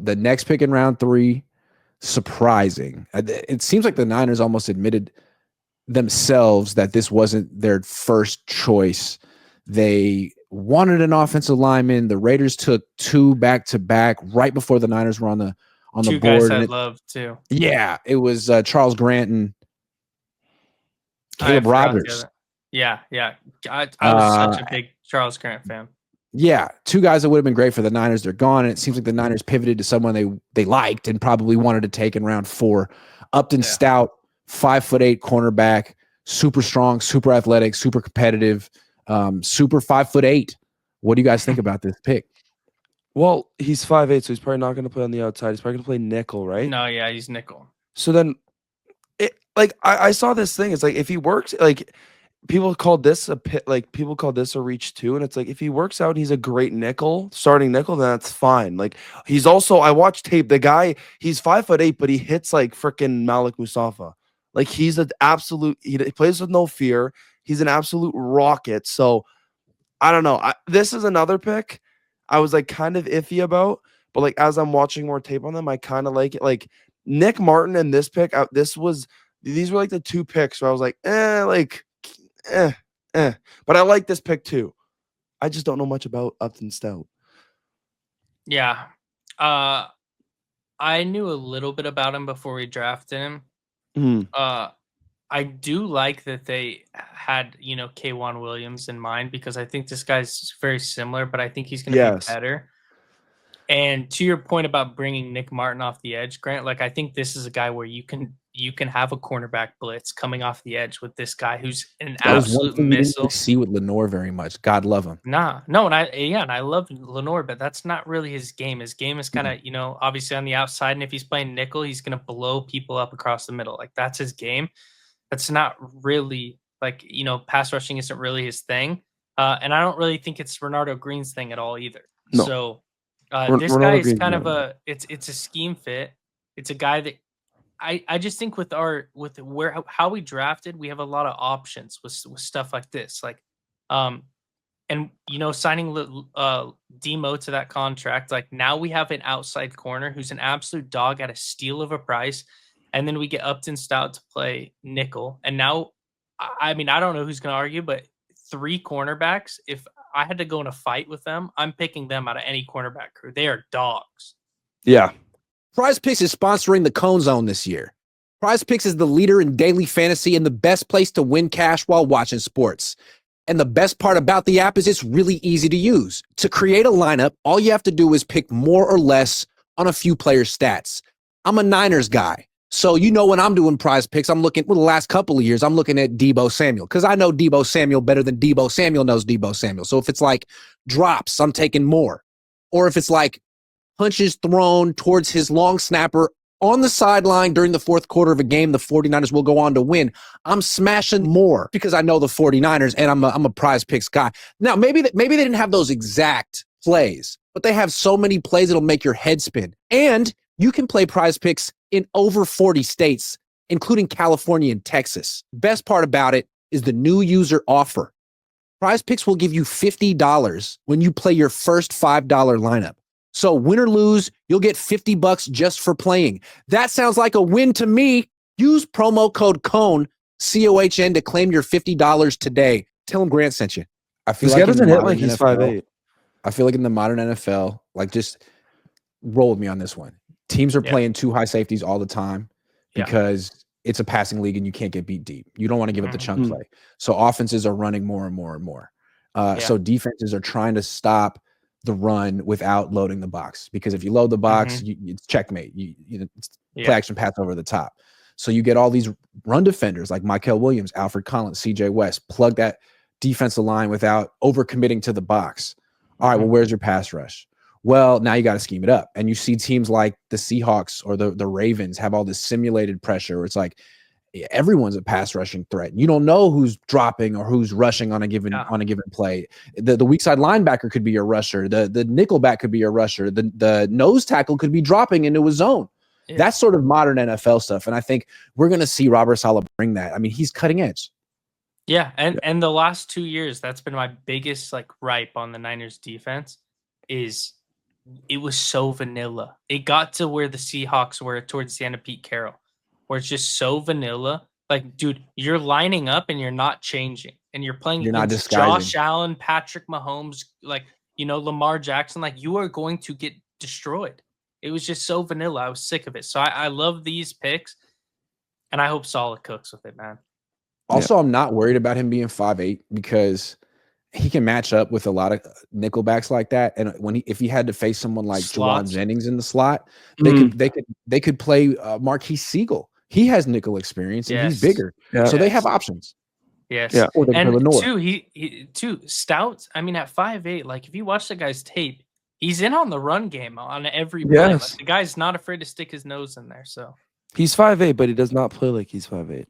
the next pick in round 3, surprising. It seems like the Niners almost admitted themselves that this wasn't their first choice. They wanted an offensive lineman. The Raiders took 2 back-to-back right before the Niners were on the Two board. guys I love too. Yeah, it was Charles Grant and Caleb Rogers. Yeah. I was such a big Charles Grant fan. Yeah, 2 guys that would have been great for the Niners. They're gone, and it seems like the Niners pivoted to someone they liked and probably wanted to take in round 4. Upton Stout, 5'8" cornerback, super strong, super athletic, super competitive, super 5'8". What do you guys think about this pick? Well, he's 5'8", so he's probably not going to play on the outside. He's probably going to play nickel, right? No, yeah, he's nickel. So then, I saw this thing. It's like if he works, like people called this a pit, like people called this a reach too, and it's like if he works out, he's a great nickel, starting nickel, then that's fine. Like he's also, I watched tape. The guy, he's 5'8", but he hits like freaking Malik Mustafa. Like he's an absolute. He plays with no fear. He's an absolute rocket. So I don't know. This is another pick I was like kind of iffy about, but like as I'm watching more tape on them, I kind of like it. Like Nick Martin and this pick, these were like the 2 picks where I was like, but I like this pick too. I just don't know much about Upton Stout. Yeah, I knew a little bit about him before we drafted him. I do like that they had, K'Wan Williams in mind because I think this guy's very similar, but I think he's going to be better. And to your point about bringing Nick Martin off the edge, Grant, like I think this is a guy where you can have a cornerback blitz coming off the edge with this guy who's an absolute missile. Didn't see with Lenore very much. God love him. No, and I love Lenore, but that's not really his game. His game is kind of, obviously on the outside, and if he's playing nickel, he's going to blow people up across the middle. Like that's his game. That's not really like, pass rushing isn't really his thing. And I don't really think it's Renardo Green's thing at all either. No. So this guy is kind of it's a scheme fit. It's a guy that I just think how we drafted, we have a lot of options with stuff like this. Like, and signing Demo to that contract, like now we have an outside corner who's an absolute dog at a steal of a price. And then we get Upton Stout to play nickel. And now, I mean, I don't know who's going to argue, but 3 cornerbacks, if I had to go in a fight with them, I'm picking them out of any cornerback crew. They are dogs. Yeah. PrizePicks is sponsoring the Cohn Zone this year. PrizePicks is the leader in daily fantasy and the best place to win cash while watching sports. And the best part about the app is it's really easy to use. To create a lineup, all you have to do is pick more or less on a few players' stats. I'm a Niners guy. So, when I'm doing PrizePicks, I'm looking, the last couple of years, I'm looking at Deebo Samuel because I know Deebo Samuel better than Deebo Samuel knows Deebo Samuel. So if it's like drops, I'm taking more. Or if it's like punches thrown towards his long snapper on the sideline during the 4th quarter of a game, the 49ers will go on to win. I'm smashing more because I know the 49ers and I'm a PrizePicks guy. Now, maybe they didn't have those exact plays, but they have so many plays that'll make your head spin. And you can play PrizePicks in over 40 states, including California and Texas. Best part about it is the new user offer. PrizePicks will give you $50 when you play your first $5 lineup. So win or lose, you'll get $50 just for playing. That sounds like a win to me. Use promo code Cohn, COHN, to claim your $50 today. Tell him Grant sent you. I feel this guy doesn't hit like he's 5'8". I feel like in the modern NFL, like just roll with me on this one. Teams are playing 2 high safeties all the time because it's a passing league and you can't get beat deep. You don't want to give up the chunk play. So offenses are running more and more and more. So defenses are trying to stop the run without loading the box because if you load the box, it's checkmate. It's play action pass over the top. So you get all these run defenders like Michael Williams, Alfred Collins, CJ West, plug that defensive line without overcommitting to the box. All right, well, where's your pass rush? Well, now you got to scheme it up. And you see teams like the Seahawks or the Ravens have all this simulated pressure where it's like everyone's a pass rushing threat. You don't know who's dropping or who's rushing on a given play. The weak side linebacker could be your rusher. The nickel back could be your rusher. The nose tackle could be dropping into a zone. Yeah. That's sort of modern NFL stuff. And I think we're going to see Robert Saleh bring that. I mean, he's cutting edge. Yeah. And the last 2 years, that's been my biggest gripe on the Niners defense is it was so vanilla. It got to where the Seahawks were towards the end of Pete Carroll, where it's just so vanilla. Like, dude, you're lining up and you're not changing, and you're playing You're not against disguising. Josh Allen, Patrick Mahomes, like, Lamar Jackson. Like, you are going to get destroyed. It was just so vanilla. I was sick of it. So I love these picks, and I hope Saleh cooks with it, man. Also, I'm not worried about him being 5'8" because he can match up with a lot of nickelbacks like that. And if he had to face someone like Juwan Jennings in the slot, they could play Marquise Siegel. He has nickel experience and he's bigger, so they have options. Yes, yeah. Or they can play Lenore. Two Stout. I mean, at 5'8", like if you watch the guy's tape, he's in on the run game on every play. Like, the guy's not afraid to stick his nose in there. So he's 5'8", but he does not play like he's 5'8".